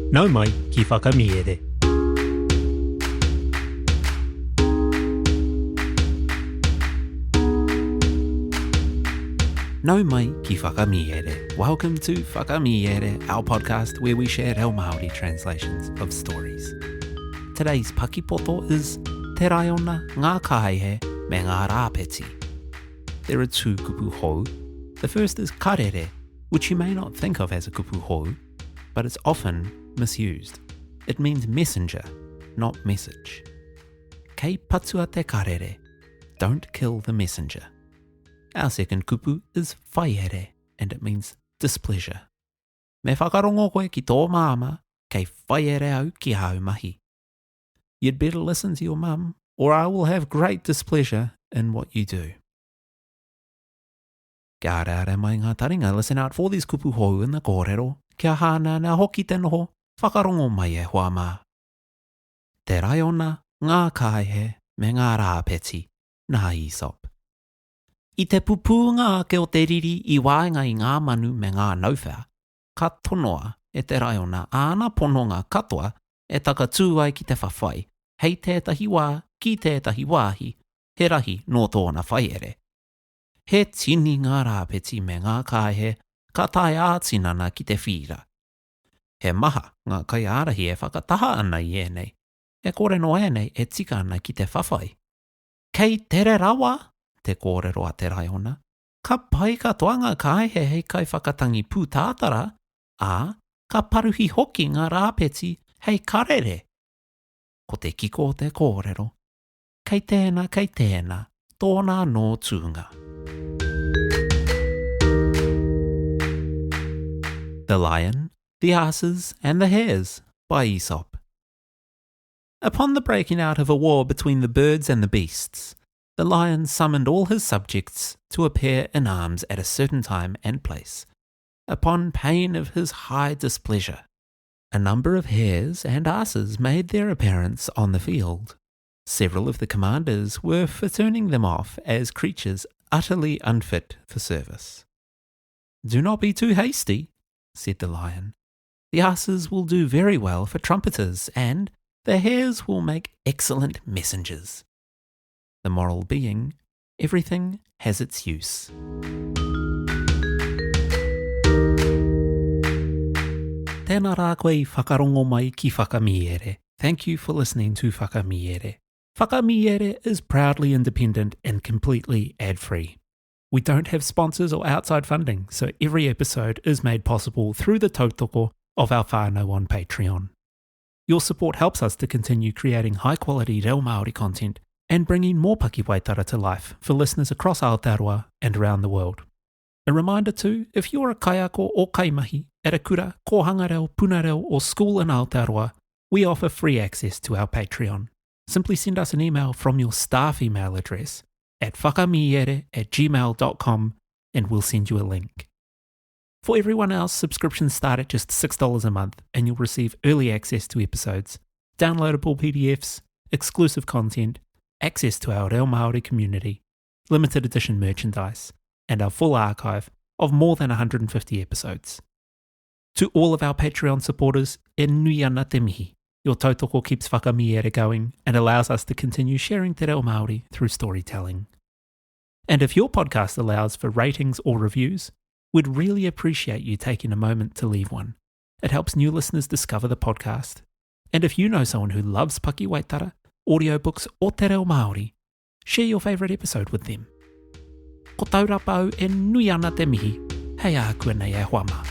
Nau mai ki whakamiere. Nau mai ki whakamiere. Welcome to Whakamiere, our podcast where we share our Māori translations of stories. Today's Paki Poto is Te Raiona, ngā Kāihe, me ngā Rāpeti. There are two kupu hou. The first is karere, which you may not think of as a kupu hou, but it's often misused. It means messenger, not message. Kei patua te karere, don't kill the messenger. Our second kupu is whaiere, and it means displeasure. Me whakarongo koe ki tō māma, kei whaiere au ki hau mahi. You'd better listen to your mum, or I will have great displeasure in what you do. Kia reare mai ngā taringa, listen out for these kupu hou in the kōrero, kia hāna nā hoki te noho, whakarongo mai e hoa mā. Te Raiona, ngā Kāihe, me ngā Rāpeti, nā Aesop. I te pupunga ke o te riri I wāinga I ngā manu me ngā nauwhea, ka tonoa e te Raiona āna pononga katoa e taka tū ai ki te whawhai, hei tētahi wā ki tētahi wāhi, he rahi no tōna whaiere. He tini ngā Rāpeti me ngā Kāihe ka tae ātinana ki te whira. He maha ngā kai ārahi e whakataha ana I ēnei, e kore no ēnei e tika ana ki te whawhai. Kei tere rawa, te kōrero a te Raiona, ka pai katoa ngā Kāihe hei kai whakatangi pūtātara, ā, ka paruhi hoki ngā Rāpeti hei karere. Ko te kiko o te kōrero, kei tēnā, tōna no tūnga. The Lion, the Asses and the Hares by Aesop. Upon the breaking out of a war between the birds and the beasts, the lion summoned all his subjects to appear in arms at a certain time and place, upon pain of his high displeasure. A number of hares and asses made their appearance on the field. Several of the commanders were for turning them off as creatures utterly unfit for service. "Do not be too hasty," said the lion. "The asses will do very well for trumpeters, and the hares will make excellent messengers." The moral being, everything has its use. Tēnā rā koe I whakarongo mai ki whakamiere. Thank you for listening to Whakamiere. Whakamiere is proudly independent and completely ad-free. We don't have sponsors or outside funding, so every episode is made possible through the tautoko of our whānau on Patreon. Your support helps us to continue creating high-quality reo Māori content and bringing more Paki Waitara to life for listeners across Aotearoa and around the world. A reminder too, if you're a kaiako or kaimahi at a kura, kōhanga puna reo or school in Aotearoa, we offer free access to our Patreon. Simply send us an email from your staff email address at whakamiere@gmail.com and we'll send you a link. For everyone else, subscriptions start at just $6 a month and you'll receive early access to episodes, downloadable PDFs, exclusive content, access to our reo Māori community, limited edition merchandise, and our full archive of more than 150 episodes. To all of our Patreon supporters, e nui ana te mihi. Your tautoko keeps Whakamiere going and allows us to continue sharing te reo Māori through storytelling. And if your podcast allows for ratings or reviews, we'd really appreciate you taking a moment to leave one. It helps new listeners discover the podcast. And if you know someone who loves Paki Waitara, audiobooks or te reo Māori, share your favourite episode with them. Ko taurapa au e nui ana te mihi, hei a kua nei e hoa mā.